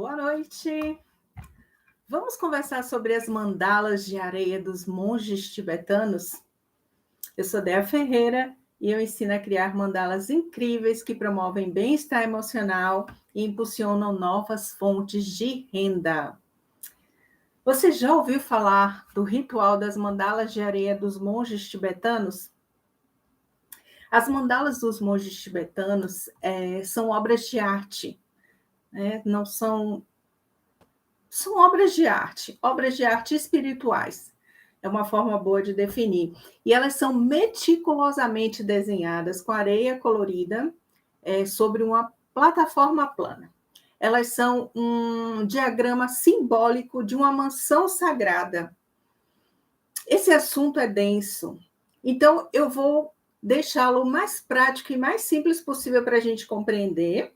Boa noite. Vamos conversar sobre as mandalas de areia dos monges tibetanos? Eu sou Dea Ferreira e eu ensino a criar mandalas incríveis que promovem bem-estar emocional e impulsionam novas fontes de renda. Você já ouviu falar do ritual das mandalas de areia dos monges tibetanos? As mandalas dos monges tibetanos são obras de arte, né? Não são obras de arte espirituais. É uma forma boa de definir. E elas são meticulosamente desenhadas com areia colorida sobre uma plataforma plana. Elas são um diagrama simbólico de uma mansão sagrada. Esse assunto é denso, então eu vou deixá-lo mais prático e mais simples possível para a gente compreender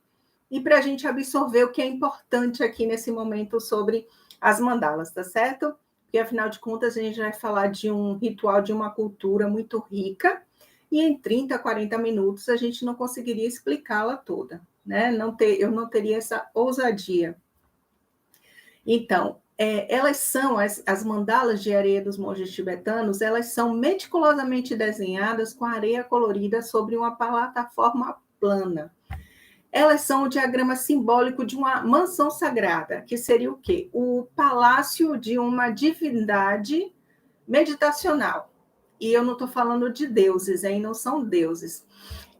e para a gente absorver o que é importante aqui nesse momento sobre as mandalas, tá certo? Porque, afinal de contas, a gente vai falar de um ritual de uma cultura muito rica e em 30, 40 minutos a gente não conseguiria explicá-la toda, né? Eu não teria essa ousadia. Então, elas são, as mandalas de areia dos monges tibetanos, elas são meticulosamente desenhadas com areia colorida sobre uma plataforma plana. Elas são o diagrama simbólico de uma mansão sagrada, que seria o quê? O palácio de uma divindade meditacional. E eu não estou falando de deuses, hein? Não são deuses.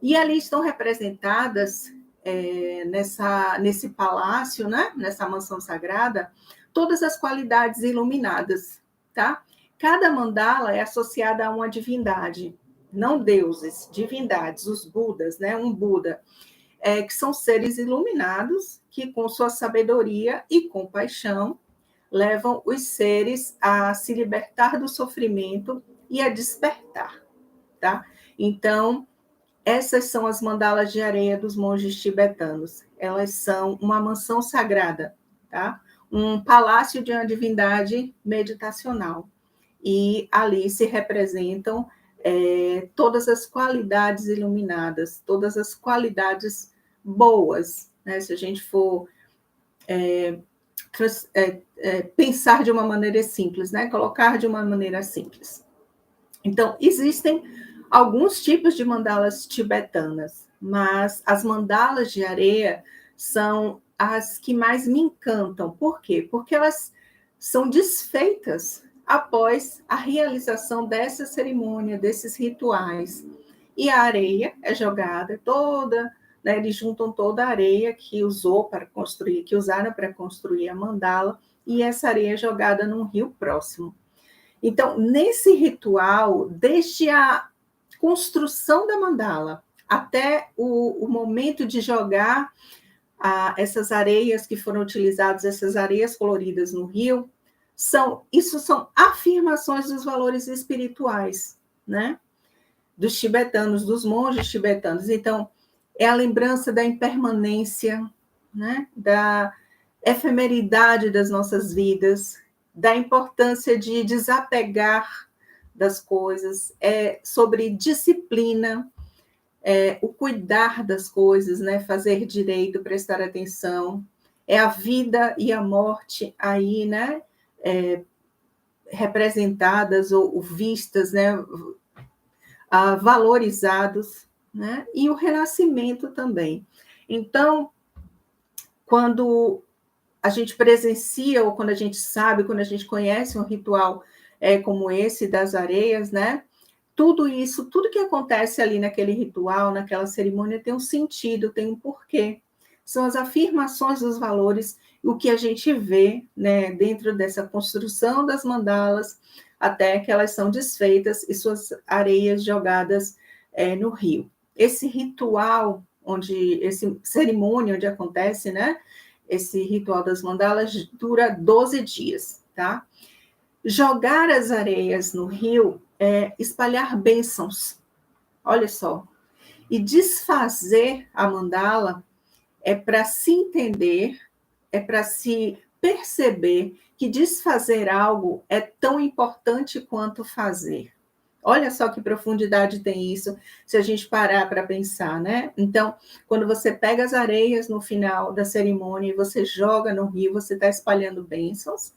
E ali estão representadas, nesse palácio, né? Nessa mansão sagrada, todas as qualidades iluminadas, tá? Cada mandala é associada a uma divindade, não deuses, divindades, os Budas, né? Um Buda. Que são seres iluminados que, com sua sabedoria e compaixão, levam os seres a se libertar do sofrimento e a despertar, tá? Então, essas são as mandalas de areia dos monges tibetanos. Elas são uma mansão sagrada, tá? Um palácio de uma divindade meditacional. E ali se representam todas as qualidades iluminadas, todas as qualidades boas, né? Se a gente for pensar de uma maneira simples, né? Colocar de uma maneira simples. Então, existem alguns tipos de mandalas tibetanas, mas as mandalas de areia são as que mais me encantam. Por quê? Porque elas são desfeitas após a realização dessa cerimônia, desses rituais. E a areia é jogada toda, né, eles juntam toda a areia que usaram para construir a mandala, e essa areia é jogada num rio próximo. Então, nesse ritual, desde a construção da mandala até o momento de jogar essas areias que foram utilizadas, essas areias coloridas no rio, isso são afirmações dos valores espirituais, né? Dos tibetanos, dos monges tibetanos. Então, é a lembrança da impermanência, né? Da efemeridade das nossas vidas, da importância de desapegar das coisas, sobre disciplina, o cuidar das coisas, né? Fazer direito, prestar atenção, é a vida e a morte aí, né? Representadas ou vistas, né? Valorizados, né? E o renascimento também. Então, quando a gente presencia, ou quando a gente sabe, quando a gente conhece um ritual como esse das areias, né? Tudo isso, tudo que acontece ali naquele ritual, naquela cerimônia, tem um sentido, tem um porquê. São as afirmações dos valores, o que a gente vê, né, dentro dessa construção das mandalas, até que elas são desfeitas e suas areias jogadas no rio. Esse ritual, essa cerimônia onde acontece, né, esse ritual das mandalas, dura 12 dias, tá? Jogar as areias no rio é espalhar bênçãos, olha só. E desfazer a mandala é para se entender, é para se perceber que desfazer algo é tão importante quanto fazer. Olha só que profundidade tem isso, se a gente parar para pensar, né? Então, quando você pega as areias no final da cerimônia e você joga no rio, você está espalhando bênçãos.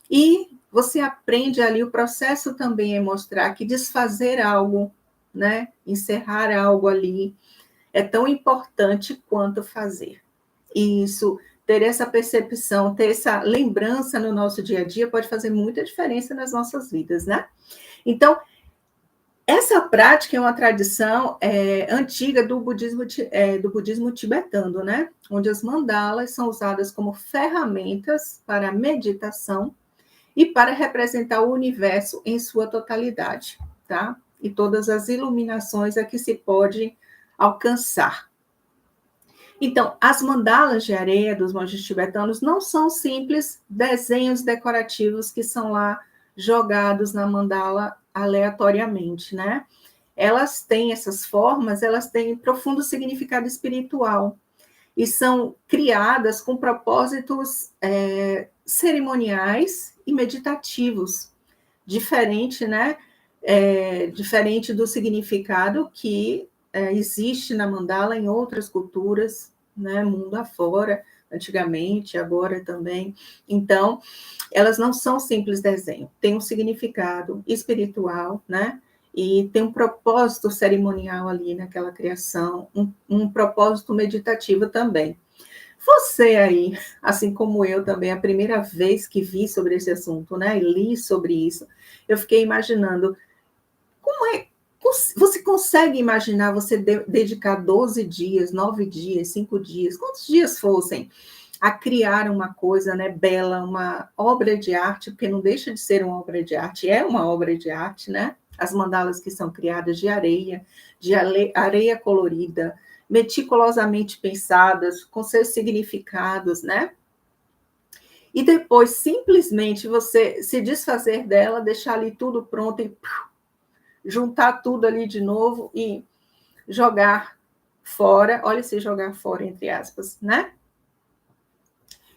E você aprende ali, o processo também é mostrar que desfazer algo, né? Encerrar algo ali, é tão importante quanto fazer. E isso, ter essa percepção, ter essa lembrança no nosso dia a dia pode fazer muita diferença nas nossas vidas, né? Então, essa prática é uma tradição antiga do budismo tibetano, né? Onde as mandalas são usadas como ferramentas para meditação e para representar o universo em sua totalidade, tá? E todas as iluminações a que se pode alcançar. Então, as mandalas de areia dos monges tibetanos não são simples desenhos decorativos que são lá jogados na mandala aleatoriamente, né? Elas têm essas formas, elas têm profundo significado espiritual e são criadas com propósitos cerimoniais e meditativos, diferente, né? Diferente do significado que existe na mandala em outras culturas, né, mundo afora, antigamente, agora também. Então, elas não são simples desenho, tem um significado espiritual, né, e tem um propósito cerimonial ali naquela criação, um propósito meditativo também. Você aí, assim como eu também, a primeira vez que vi sobre esse assunto, né, e li sobre isso, eu fiquei imaginando você consegue imaginar você dedicar 12 dias, 9 dias, 5 dias, quantos dias fossem, a criar uma coisa, né, bela, uma obra de arte, porque não deixa de ser uma obra de arte, é uma obra de arte, né? As mandalas que são criadas de areia colorida, meticulosamente pensadas, com seus significados, né? E depois, simplesmente, você se desfazer dela, deixar ali tudo pronto e juntar tudo ali de novo e jogar fora, olha se jogar fora, entre aspas, né?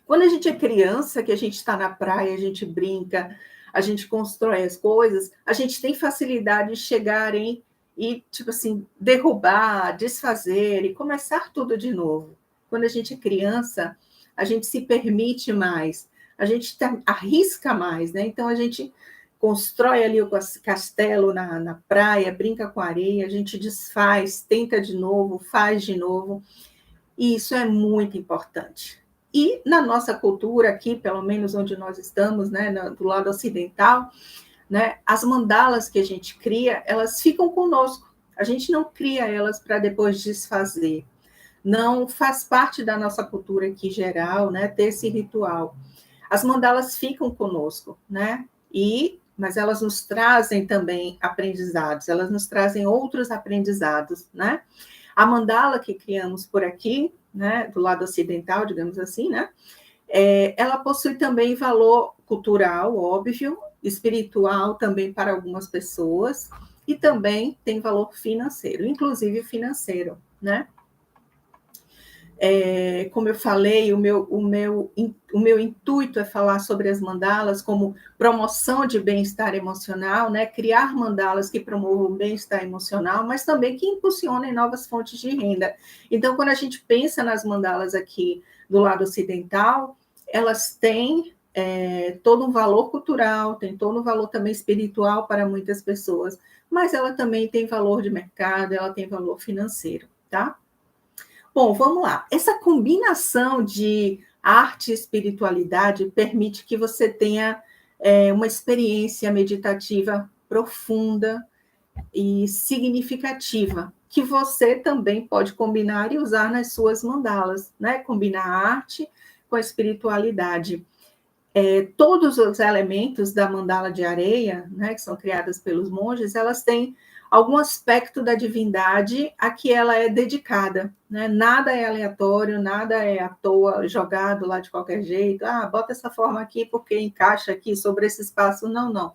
Quando a gente é criança, que a gente está na praia, a gente brinca, a gente constrói as coisas, a gente tem facilidade de chegar e, tipo assim, derrubar, desfazer e começar tudo de novo. Quando a gente é criança, a gente se permite mais, a gente arrisca mais, né? Então, a gente constrói ali o castelo na praia, brinca com areia, a gente desfaz, tenta de novo, faz de novo, e isso é muito importante. E na nossa cultura aqui, pelo menos onde nós estamos, né, do lado ocidental, né, as mandalas que a gente cria, elas ficam conosco. A gente não cria elas para depois desfazer. Não faz parte da nossa cultura aqui geral, né, ter esse ritual. As mandalas ficam conosco, né? Mas elas nos trazem também aprendizados, elas nos trazem outros aprendizados, né? A mandala que criamos por aqui, né, do lado ocidental, digamos assim, né, ela possui também valor cultural, óbvio, espiritual também para algumas pessoas, e também tem valor financeiro, inclusive financeiro, né? Como eu falei, o meu intuito é falar sobre as mandalas como promoção de bem-estar emocional, né? Criar mandalas que promovam o bem-estar emocional, mas também que impulsionem novas fontes de renda. Então, quando a gente pensa nas mandalas aqui do lado ocidental, elas têm todo um valor cultural, tem todo um valor também espiritual para muitas pessoas, mas ela também tem valor de mercado, ela tem valor financeiro, tá? Bom, vamos lá. Essa combinação de arte e espiritualidade permite que você tenha uma experiência meditativa profunda e significativa, que você também pode combinar e usar nas suas mandalas, né? Combinar a arte com a espiritualidade. Todos os elementos da mandala de areia, né, que são criadas pelos monges, elas têm algum aspecto da divindade a que ela é dedicada, né? Nada é aleatório, nada é à toa, jogado lá de qualquer jeito. Ah, bota essa forma aqui porque encaixa aqui sobre esse espaço. Não, não.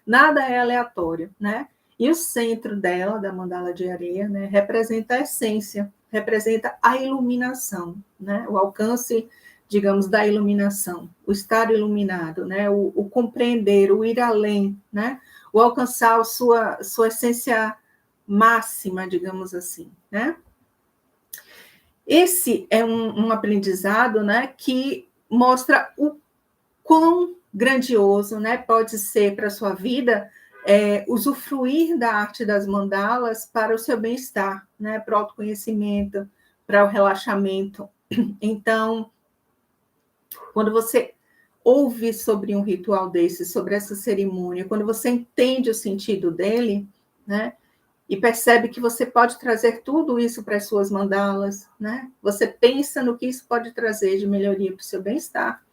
Nada é aleatório, né? E o centro dela, da mandala de areia, né, representa a essência, representa a iluminação, né? O alcance, digamos, da iluminação, o estar iluminado, né? O compreender, o ir além, né? ou alcançar a sua essência máxima, digamos assim, né? Esse é um aprendizado, né, que mostra o quão grandioso, né, pode ser para a sua vida usufruir da arte das mandalas para o seu bem-estar, né, para o autoconhecimento, para o relaxamento. Então, quando você ouve sobre um ritual desse, sobre essa cerimônia, quando você entende o sentido dele, né, e percebe que você pode trazer tudo isso para as suas mandalas, né? Você pensa no que isso pode trazer de melhoria para o seu bem-estar,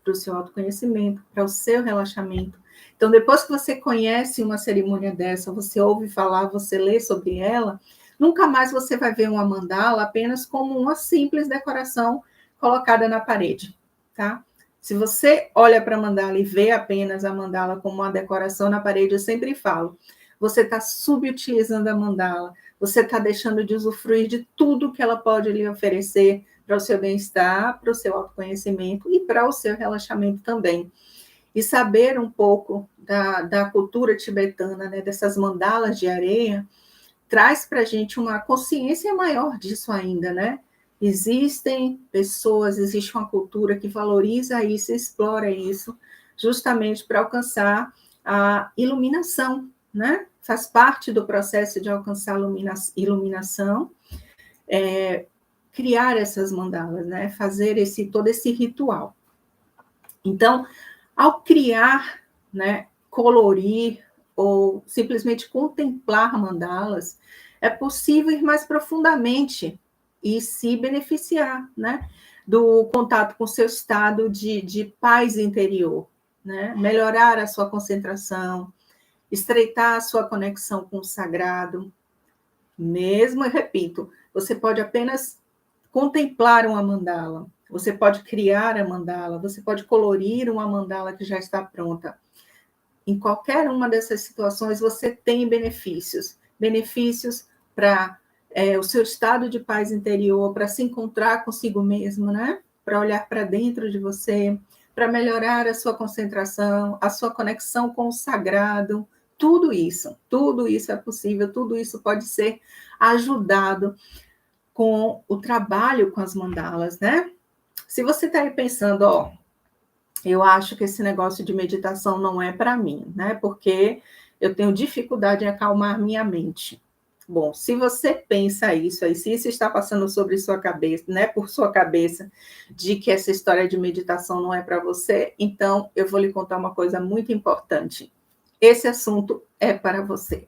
para o seu autoconhecimento, para o seu relaxamento. Então, depois que você conhece uma cerimônia dessa, você ouve falar, você lê sobre ela, nunca mais você vai ver uma mandala apenas como uma simples decoração colocada na parede, tá? Se você olha para a mandala e vê apenas a mandala como uma decoração na parede, eu sempre falo, você está subutilizando a mandala, você está deixando de usufruir de tudo que ela pode lhe oferecer para o seu bem-estar, para o seu autoconhecimento e para o seu relaxamento também. E saber um pouco da cultura tibetana, né, dessas mandalas de areia, traz para a gente uma consciência maior disso ainda, né? Existem pessoas, existe uma cultura que valoriza isso, explora isso, justamente para alcançar a iluminação, né? Faz parte do processo de alcançar a iluminação, criar essas mandalas, né? Fazer todo esse ritual. Então, ao criar, né, colorir ou simplesmente contemplar mandalas, é possível ir mais profundamente e se beneficiar, né, do contato com o seu estado de paz interior, né, melhorar a sua concentração, estreitar a sua conexão com o sagrado. Mesmo, eu repito, você pode apenas contemplar uma mandala, você pode criar a mandala, você pode colorir uma mandala que já está pronta. Em qualquer uma dessas situações, você tem benefícios. Benefícios para o seu estado de paz interior, para se encontrar consigo mesmo, né? Para olhar para dentro de você, para melhorar a sua concentração, a sua conexão com o sagrado. Tudo isso é possível, tudo isso pode ser ajudado com o trabalho com as mandalas, né? Se você está aí pensando, ó, eu acho que esse negócio de meditação não é para mim, né? Porque eu tenho dificuldade em acalmar minha mente. Bom, se você pensa isso aí, se isso está passando sobre sua cabeça, né, por sua cabeça, de que essa história de meditação não é para você, então eu vou lhe contar uma coisa muito importante. Esse assunto é para você.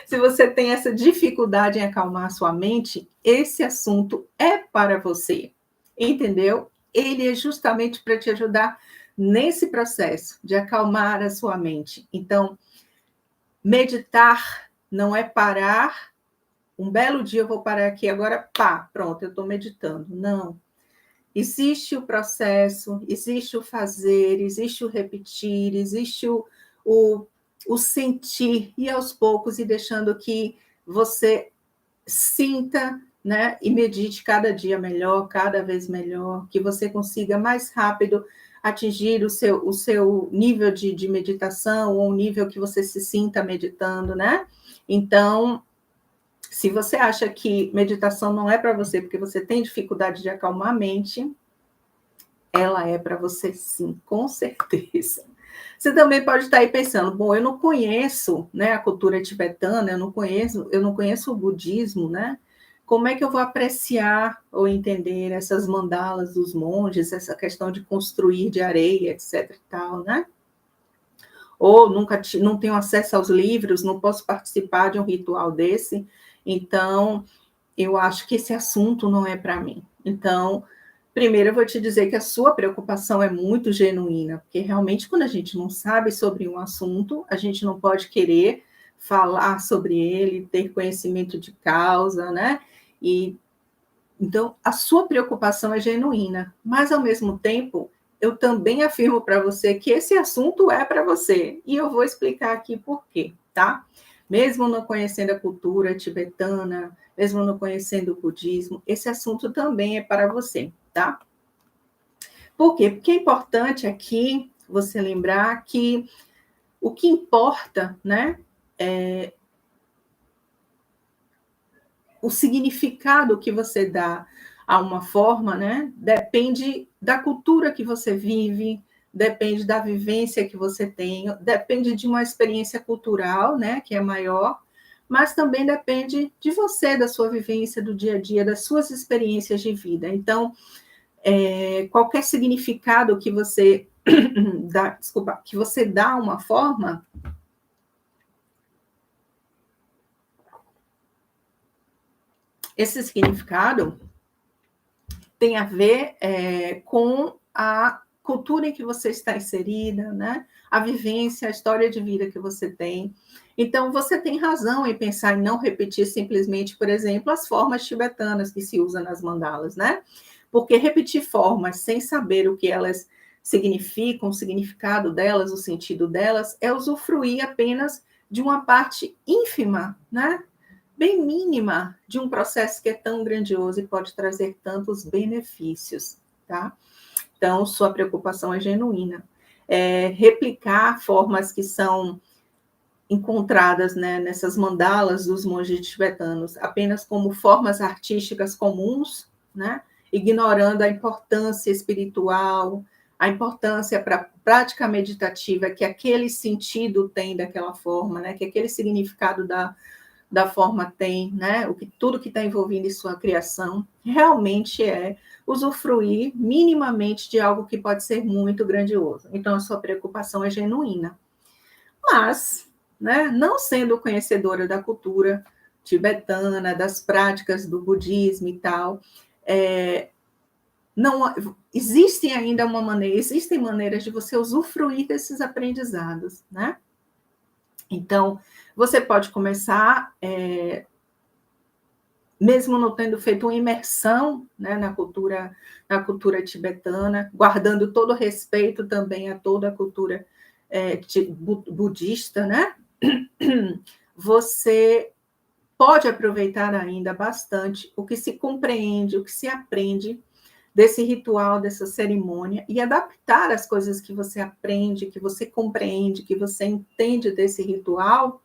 Se você tem essa dificuldade em acalmar a sua mente, esse assunto é para você, entendeu? Ele é justamente para te ajudar nesse processo de acalmar a sua mente. Então, meditar não é parar, um belo dia eu vou parar aqui, agora pá, pronto, eu estou meditando. Não. Existe o processo, existe o fazer, existe o repetir, existe o sentir, e aos poucos ir deixando que você sinta, né, e medite cada dia melhor, cada vez melhor, que você consiga mais rápido atingir o seu nível de meditação, ou um nível que você se sinta meditando, né? Então, se você acha que meditação não é para você, porque você tem dificuldade de acalmar a mente, ela é para você sim, com certeza. Você também pode estar aí pensando, bom, eu não conheço, né, a cultura tibetana, eu não conheço o budismo, né? Como é que eu vou apreciar ou entender essas mandalas dos monges, essa questão de construir de areia, etc e tal, né? Ou não tenho acesso aos livros, não posso participar de um ritual desse, então eu acho que esse assunto não é para mim. Então, primeiro, eu vou te dizer que a sua preocupação é muito genuína, porque realmente, quando a gente não sabe sobre um assunto, a gente não pode querer falar sobre ele, ter conhecimento de causa, né? E então, a sua preocupação é genuína, mas, ao mesmo tempo, eu também afirmo para você que esse assunto é para você, e eu vou explicar aqui por quê, tá? Mesmo não conhecendo a cultura tibetana, mesmo não conhecendo o budismo, esse assunto também é para você, tá? Por quê? Porque é importante aqui você lembrar que o que importa, né, é o significado que você dá a uma forma, né, depende da cultura que você vive, depende da vivência que você tem, depende de uma experiência cultural, né, que é maior, mas também depende de você, da sua vivência do dia a dia, das suas experiências de vida. Então, qualquer significado que você dá, desculpa, que você dá a uma forma, esse significado tem a ver com a cultura em que você está inserida, né? A vivência, a história de vida que você tem. Então, você tem razão em pensar em não repetir simplesmente, por exemplo, as formas tibetanas que se usam nas mandalas, né? Porque repetir formas sem saber o que elas significam, o significado delas, o sentido delas, é usufruir apenas de uma parte ínfima, né? Bem mínima de um processo que é tão grandioso e pode trazer tantos benefícios, tá? Então, sua preocupação é genuína. Replicar formas que são encontradas, né, nessas mandalas dos monges tibetanos apenas como formas artísticas comuns, né, ignorando a importância espiritual, a importância para a prática meditativa que aquele sentido tem daquela forma, né, que aquele significado da forma tem, né, tudo que está envolvido em sua criação, realmente é usufruir minimamente de algo que pode ser muito grandioso. Então, a sua preocupação é genuína. Mas, né, não sendo conhecedora da cultura tibetana, das práticas do budismo e tal, não existem ainda existem maneiras de você usufruir desses aprendizados, né? Então, você pode começar, mesmo não tendo feito uma imersão, né, na cultura tibetana, guardando todo o respeito também a toda a cultura budista, né? Você pode aproveitar ainda bastante o que se compreende, o que se aprende desse ritual, dessa cerimônia, e adaptar as coisas que você aprende, que você compreende, que você entende desse ritual,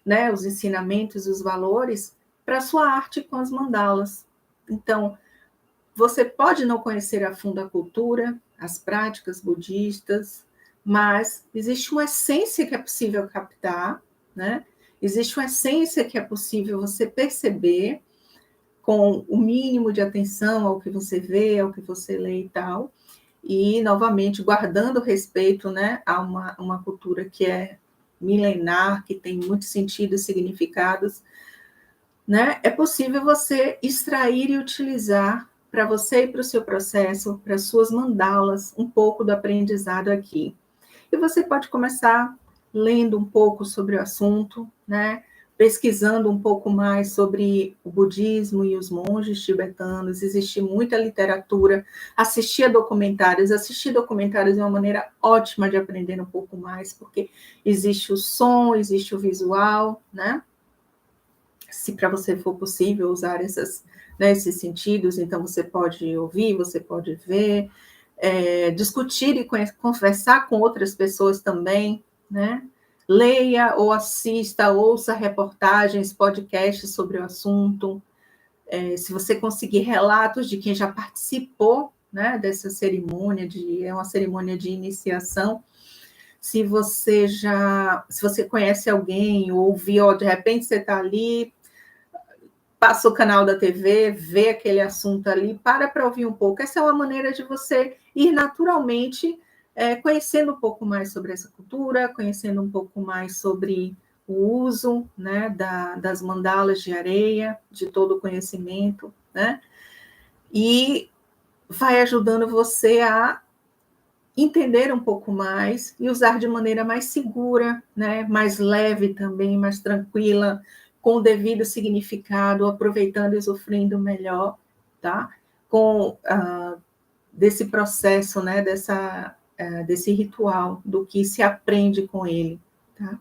né, os ensinamentos, os valores, para a sua arte com as mandalas. Então, você pode não conhecer a fundo a cultura, as práticas budistas, mas existe uma essência que é possível captar, né? Existe uma essência que é possível você perceber com o mínimo de atenção ao que você vê, ao que você lê e tal, e, novamente, guardando respeito, né, a uma cultura que é milenar, que tem muitos sentidos e significados, né, é possível você extrair e utilizar para você e para o seu processo, para as suas mandalas, um pouco do aprendizado aqui. E você pode começar lendo um pouco sobre o assunto, né, pesquisando um pouco mais sobre o budismo e os monges tibetanos. Existe muita literatura, assistir documentários é uma maneira ótima de aprender um pouco mais, porque existe o som, existe o visual, né? Se para você for possível usar esses sentidos, então você pode ouvir, você pode ver, discutir e conversar com outras pessoas também, né? Leia ou assista, ouça reportagens, podcasts sobre o assunto. Se você conseguir relatos de quem já participou, né, dessa cerimônia, é uma cerimônia de iniciação. Se você conhece alguém, ou ouviu, de repente você está ali, passa o canal da TV, vê aquele assunto ali, para ouvir um pouco. Essa é uma maneira de você ir naturalmente conhecendo um pouco mais sobre essa cultura, conhecendo um pouco mais sobre o uso, né, das mandalas de areia, de todo o conhecimento, né? E vai ajudando você a entender um pouco mais e usar de maneira mais segura, né, mais leve também, mais tranquila, com o devido significado, aproveitando e usufruindo melhor, tá? Com desse processo, né, desse ritual, do que se aprende com ele, tá?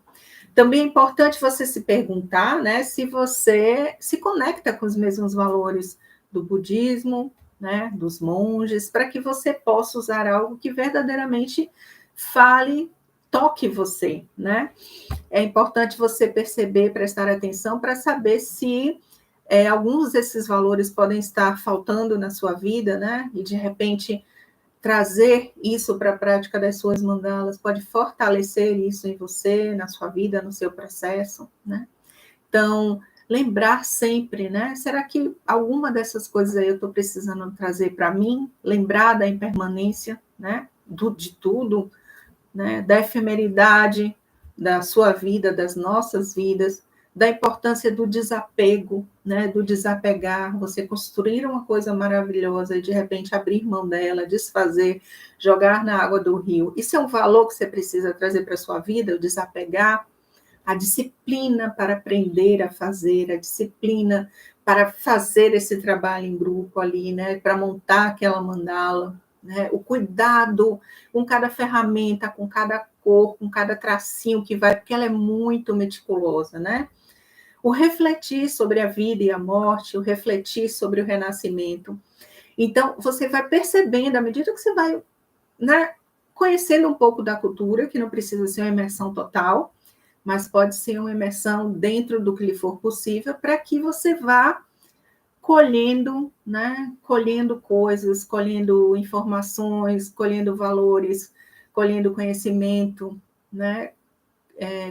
Também é importante você se perguntar, né, se você se conecta com os mesmos valores do budismo, né, dos monges, para que você possa usar algo que verdadeiramente fale toque você, né? É importante você perceber, prestar atenção para saber se alguns desses valores podem estar faltando na sua vida, né? E de repente trazer isso para a prática das suas mandalas pode fortalecer isso em você, na sua vida, no seu processo, né? Então, lembrar sempre, né? Será que alguma dessas coisas aí eu estou precisando trazer para mim? Lembrar da impermanência, né? De tudo, né? Da efemeridade da sua vida, das nossas vidas, da importância do desapego, né? Do desapegar, você construir uma coisa maravilhosa e de repente abrir mão dela, desfazer, jogar na água do rio. Isso é um valor que você precisa trazer para a sua vida, o desapegar, a disciplina para aprender a fazer, a disciplina para fazer esse trabalho em grupo ali, né? Para montar aquela mandala, né? O cuidado com cada ferramenta, com cada cor, com cada tracinho que vai, porque ela é muito meticulosa, né? O refletir sobre a vida e a morte, o refletir sobre o renascimento. Então, você vai percebendo, à medida que você vai, né, conhecendo um pouco da cultura, que não precisa ser uma imersão total, mas pode ser uma imersão dentro do que lhe for possível, para que você vá colhendo, né? Colhendo coisas, colhendo informações, colhendo valores, colhendo conhecimento, né?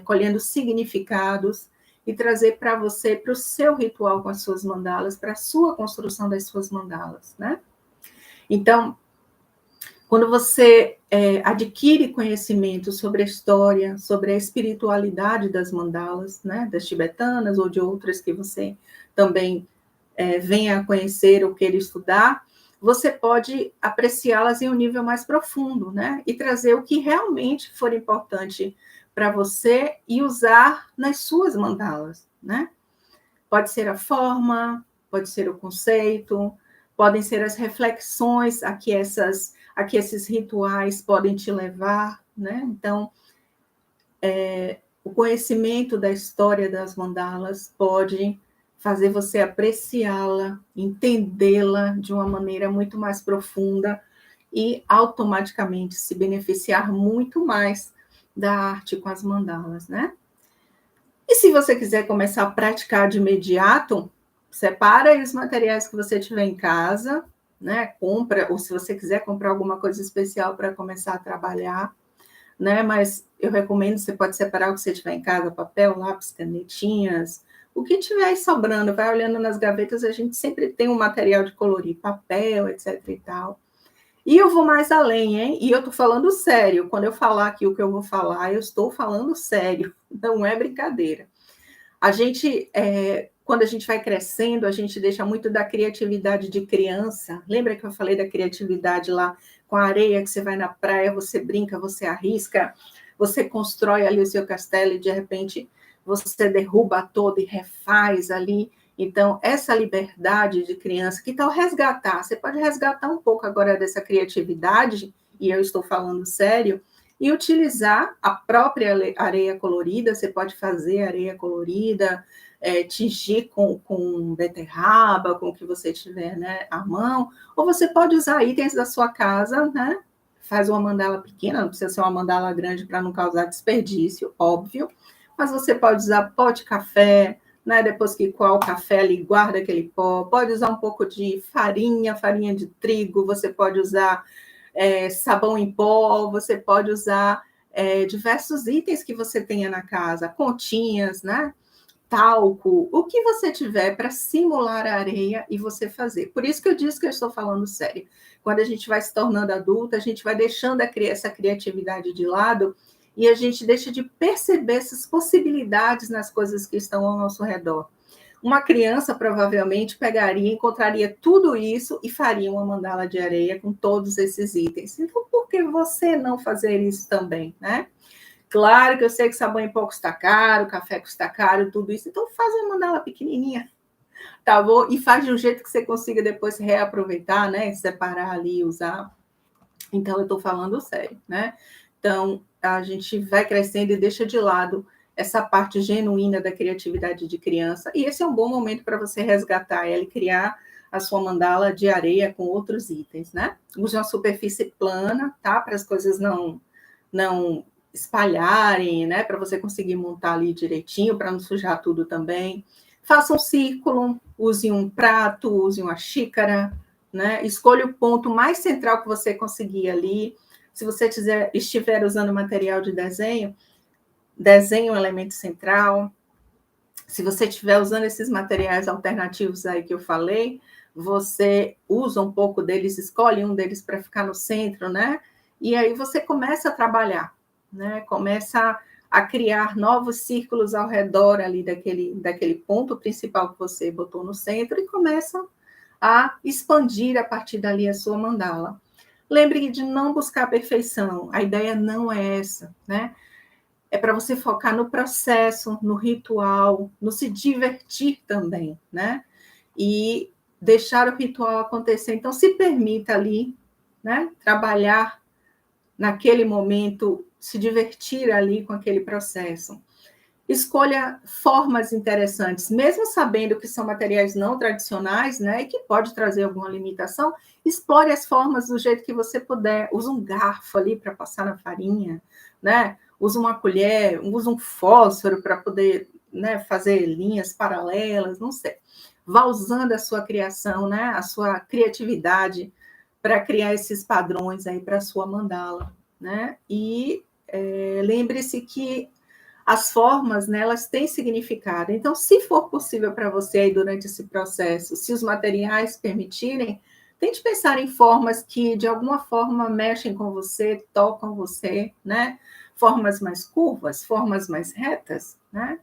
Colhendo significados e trazer para você, para o seu ritual com as suas mandalas, para a sua construção das suas mandalas, né? Então, quando você adquire conhecimento sobre a história, sobre a espiritualidade das mandalas, né, das tibetanas ou de outras que você também venha a conhecer ou queira estudar, você pode apreciá-las em um nível mais profundo, né, e trazer o que realmente for importante para você e usar nas suas mandalas, né? Pode ser a forma, pode ser o conceito, podem ser as reflexões a que esses rituais podem te levar, né? Então, o conhecimento da história das mandalas pode fazer você apreciá-la, entendê-la de uma maneira muito mais profunda e automaticamente se beneficiar muito mais da arte com as mandalas, né? E se você quiser começar a praticar de imediato, separa aí os materiais que você tiver em casa, né? Compra, ou se você quiser comprar alguma coisa especial para começar a trabalhar, né? Mas eu recomendo, você pode separar o que você tiver em casa, papel, lápis, canetinhas, o que tiver aí sobrando, vai olhando nas gavetas, a gente sempre tem um material de colorir, papel, etc e tal. E eu vou mais além, hein? E eu estou falando sério. Quando eu falar aqui o que eu vou falar, eu estou falando sério. Não é brincadeira. A gente, quando a gente vai crescendo, a gente deixa muito da criatividade de criança. Lembra que eu falei da criatividade lá com a areia, que você vai na praia, você brinca, você arrisca, você constrói ali o seu castelo e de repente você derruba todo e refaz ali. Então, essa liberdade de criança, que tal resgatar? Você pode resgatar um pouco agora dessa criatividade, e eu estou falando sério, e utilizar a própria areia colorida. Você pode fazer areia colorida, tingir com beterraba, com o que você tiver, né, à mão, ou você pode usar itens da sua casa, né? Faz uma mandala pequena, não precisa ser uma mandala grande para não causar desperdício, óbvio, mas você pode usar pó de café, né? Depois que coar o café ali, guarda aquele pó, pode usar um pouco de farinha de trigo, você pode usar sabão em pó, você pode usar diversos itens que você tenha na casa, continhas, né? Talco, o que você tiver para simular a areia e você fazer. Por isso que eu disse que eu estou falando sério. Quando a gente vai se tornando adulta, a gente vai deixando essa criatividade de lado e a gente deixa de perceber essas possibilidades nas coisas que estão ao nosso redor. Uma criança provavelmente pegaria, encontraria tudo isso e faria uma mandala de areia com todos esses itens. Então, por que você não fazer isso também, né? Claro que eu sei que sabão em pó custa caro, café custa caro, tudo isso. Então, faz uma mandala pequenininha, tá bom? E faz de um jeito que você consiga depois reaproveitar, né? Separar ali, usar. Então, eu estou falando sério, né? Então, a gente vai crescendo e deixa de lado essa parte genuína da criatividade de criança. E esse é um bom momento para você resgatar ela e criar a sua mandala de areia com outros itens, né? Use uma superfície plana, tá? Para as coisas não espalharem, né, para você conseguir montar ali direitinho, para não sujar tudo também. Faça um círculo, use um prato, use uma xícara, né? Escolha o ponto mais central que você conseguir ali. Se você estiver usando material de desenho, desenhe um elemento central. Se você estiver usando esses materiais alternativos aí que eu falei, você usa um pouco deles, escolhe um deles para ficar no centro, né? E aí você começa a trabalhar, né? Começa a criar novos círculos ao redor ali daquele ponto principal que você botou no centro e começa a expandir a partir dali a sua mandala. Lembre de não buscar a perfeição, a ideia não é essa, né? É para você focar no processo, no ritual, no se divertir também, né? E deixar o ritual acontecer. Então, se permita ali, né? Trabalhar naquele momento, se divertir ali com aquele processo. Escolha formas interessantes, mesmo sabendo que são materiais não tradicionais, né? E que pode trazer alguma limitação, explore as formas do jeito que você puder. Usa um garfo ali para passar na farinha, né? Usa uma colher, usa um fósforo para poder, né, fazer linhas paralelas, não sei. Vá usando a sua criação, né? A sua criatividade para criar esses padrões aí para a sua mandala, né? E lembre-se que as formas, né, elas têm significado. Então, se for possível para você aí durante esse processo, se os materiais permitirem, tente pensar em formas que de alguma forma mexem com você, tocam você, né? Formas mais curvas, formas mais retas, né?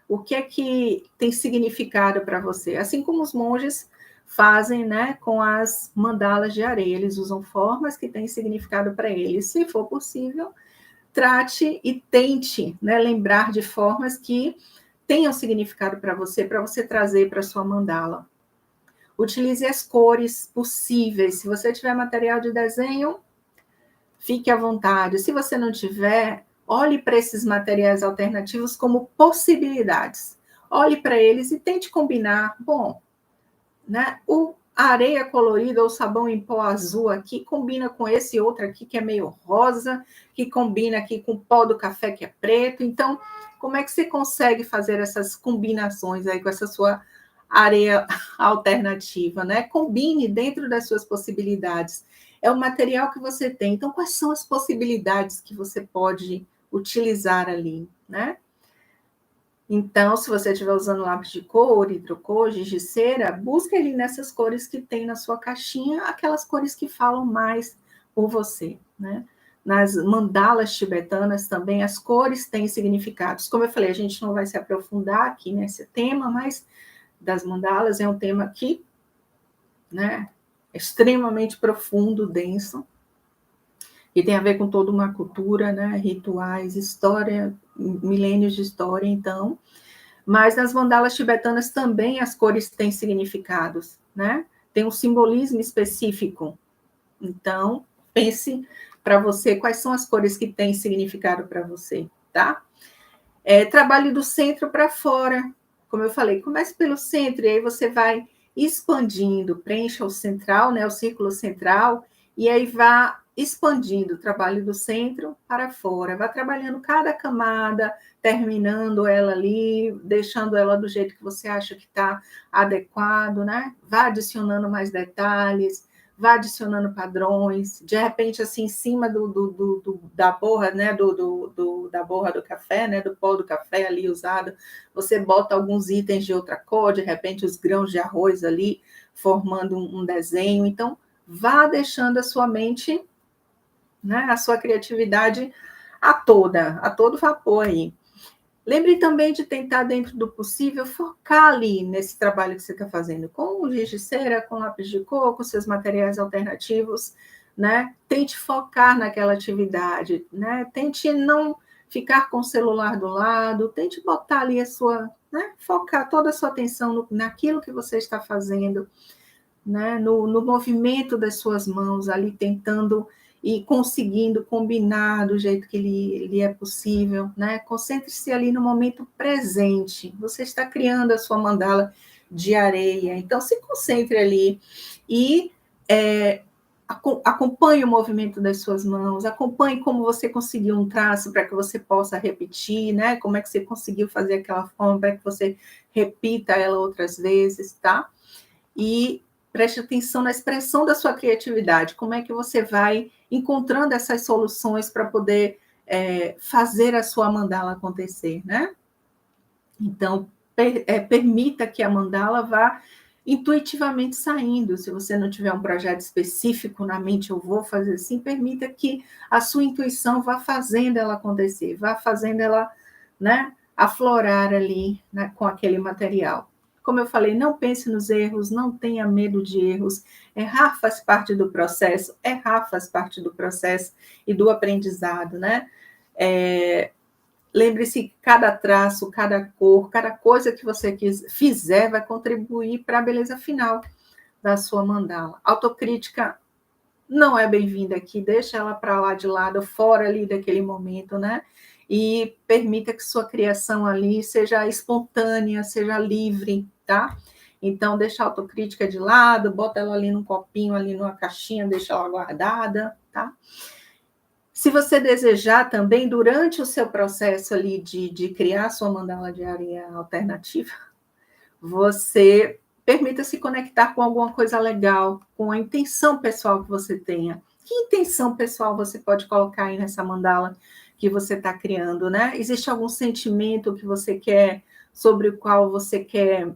O que é que tem significado para você? Assim como os monges fazem, né, com as mandalas de areia, eles usam formas que têm significado para eles. Se for possível, trate e tente, né, lembrar de formas que tenham significado para você trazer para sua mandala. Utilize as cores possíveis. Se você tiver material de desenho, fique à vontade. Se você não tiver, olhe para esses materiais alternativos como possibilidades. Olhe para eles e tente combinar. Bom, né? A areia colorida ou sabão em pó azul aqui combina com esse outro aqui que é meio rosa, que combina aqui com o pó do café que é preto. Então, como é que você consegue fazer essas combinações aí com essa sua areia alternativa, né? Combine dentro das suas possibilidades. É o material que você tem. Então, quais são as possibilidades que você pode utilizar ali, né? Então, se você estiver usando lápis de cor, hidrocor, giz de cera, busque ali nessas cores que tem na sua caixinha, aquelas cores que falam mais por você, né? Nas mandalas tibetanas também, as cores têm significados. Como eu falei, a gente não vai se aprofundar aqui nesse tema, mas das mandalas é um tema que, né, é extremamente profundo, denso, e tem a ver com toda uma cultura, né, rituais, história, milênios de história, então. Mas nas mandalas tibetanas também as cores têm significados, né? Tem um simbolismo específico. Então, pense para você quais são as cores que têm significado para você, tá? Trabalhe do centro para fora. Como eu falei, comece pelo centro e aí você vai expandindo, preencha o central, né, o círculo central, e aí vá expandindo o trabalho do centro para fora. Vá trabalhando cada camada, terminando ela ali, deixando ela do jeito que você acha que está adequado, né? Vá adicionando mais detalhes, vá adicionando padrões, de repente, assim, em cima da borra, né, da borra do café, né, do pó do café ali usado, você bota alguns itens de outra cor, de repente os grãos de arroz ali, formando um desenho. Então, vá deixando a sua mente, né, a sua criatividade a todo vapor aí. Lembre também de tentar, dentro do possível, focar ali nesse trabalho que você está fazendo, com giz de cera, com lápis de cor, com seus materiais alternativos, né? Tente focar naquela atividade, né? Tente não ficar com o celular do lado, tente botar ali a sua, né? Focar toda a sua atenção naquilo que você está fazendo, né? No movimento das suas mãos, ali tentando e conseguindo combinar do jeito que lhe é possível, né? Concentre-se ali no momento presente. Você está criando a sua mandala de areia, então se concentre ali e acompanhe o movimento das suas mãos, acompanhe como você conseguiu um traço para que você possa repetir, né? Como é que você conseguiu fazer aquela forma para que você repita ela outras vezes, tá? E preste atenção na expressão da sua criatividade, como é que você vai encontrando essas soluções para poder fazer a sua mandala acontecer, né? Então, permita que a mandala vá intuitivamente saindo. Se você não tiver um projeto específico na mente, eu vou fazer assim, permita que a sua intuição vá fazendo ela acontecer, vá fazendo ela, né, aflorar ali, né, com aquele material. Como eu falei, não pense nos erros, não tenha medo de erros. Errar faz parte do processo, errar faz parte do processo e do aprendizado, né? Lembre-se que cada traço, cada cor, cada coisa que você fizer vai contribuir para a beleza final da sua mandala. Autocrítica não é bem-vinda aqui, deixa ela para lá de lado, fora ali daquele momento, né? E permita que sua criação ali seja espontânea, seja livre, tá? Então, deixa a autocrítica de lado, bota ela ali num copinho, ali numa caixinha, deixa ela guardada, tá? Se você desejar também, durante o seu processo ali de criar sua mandala de areia alternativa, você permita se conectar com alguma coisa legal, com a intenção pessoal que você tenha. Que intenção pessoal você pode colocar aí nessa mandala que você está criando, né? Existe algum sentimento que você quer, sobre o qual você quer,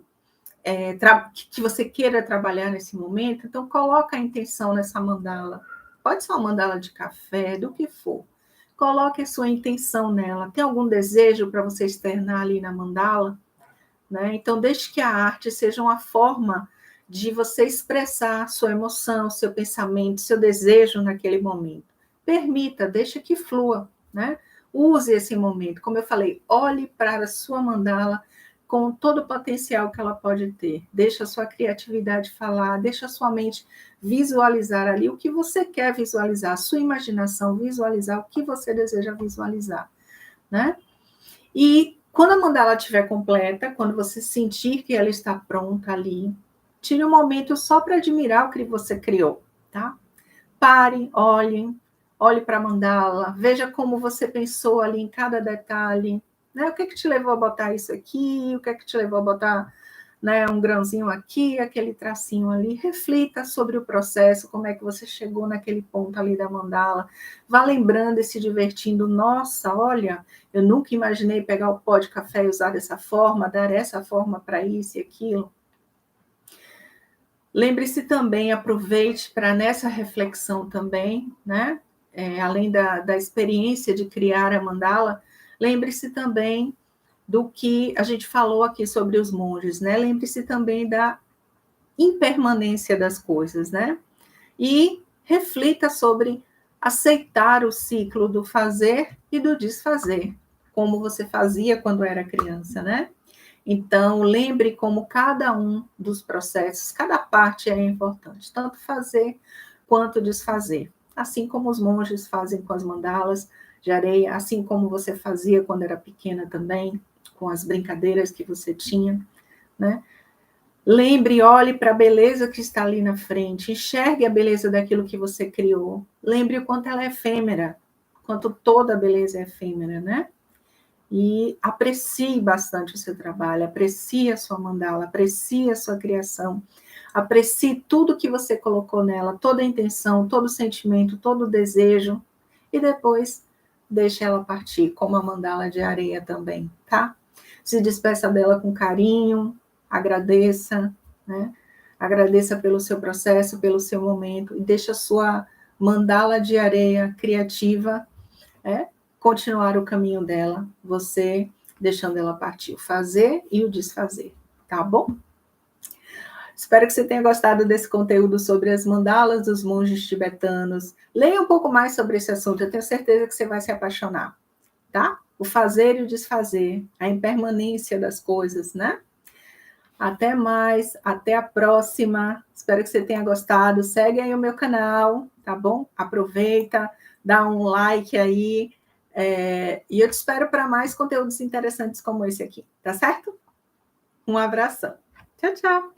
que você queira trabalhar nesse momento? Então, coloca a intenção nessa mandala. Pode ser uma mandala de café, do que for. Coloque a sua intenção nela. Tem algum desejo para você externar ali na mandala? Né? Então, deixe que a arte seja uma forma de você expressar sua emoção, seu pensamento, seu desejo naquele momento. Permita, deixe que flua, né? Use esse momento. Como eu falei, olhe para a sua mandala com todo o potencial que ela pode ter. Deixa a sua criatividade falar, deixa a sua mente visualizar ali o que você quer visualizar, a sua imaginação visualizar o que você deseja visualizar, né? E quando a mandala estiver completa, quando você sentir que ela está pronta ali, tire um momento só para admirar o que você criou, tá? Pare, olhe para a mandala, veja como você pensou ali em cada detalhe, né? O que te levou a botar isso aqui? O que te levou a botar, né, um grãozinho aqui, aquele tracinho ali? Reflita sobre o processo, como é que você chegou naquele ponto ali da mandala. Vá lembrando e se divertindo. Nossa, olha, eu nunca imaginei pegar o pó de café e usar dessa forma, dar essa forma para isso e aquilo. Lembre-se também, aproveite para nessa reflexão também, né? Além da experiência de criar a mandala, lembre-se também do que a gente falou aqui sobre os monges, né? Lembre-se também da impermanência das coisas, né? E reflita sobre aceitar o ciclo do fazer e do desfazer, como você fazia quando era criança, né? Então, lembre como cada um dos processos, cada parte é importante, tanto fazer quanto desfazer. Assim como os monges fazem com as mandalas de areia, assim como você fazia quando era pequena também, com as brincadeiras que você tinha, né? Lembre, olhe para a beleza que está ali na frente, enxergue a beleza daquilo que você criou. Lembre o quanto ela é efêmera, quanto toda beleza é efêmera, né? E aprecie bastante o seu trabalho, aprecie a sua mandala, aprecie a sua criação, aprecie tudo que você colocou nela, toda a intenção, todo o sentimento, todo o desejo, e depois deixe ela partir, como a mandala de areia também, tá? Se despeça dela com carinho, agradeça, né? Agradeça pelo seu processo, pelo seu momento, e deixe a sua mandala de areia criativa, continuar o caminho dela, você deixando ela partir, o fazer e o desfazer, tá bom? Espero que você tenha gostado desse conteúdo sobre as mandalas dos monges tibetanos. Leia um pouco mais sobre esse assunto, eu tenho certeza que você vai se apaixonar, tá? O fazer e o desfazer, a impermanência das coisas, né? Até mais, até a próxima. Espero que você tenha gostado. Segue aí o meu canal, tá bom? Aproveita, dá um like aí. E eu te espero para mais conteúdos interessantes como esse aqui, tá certo? Um abração. Tchau, tchau.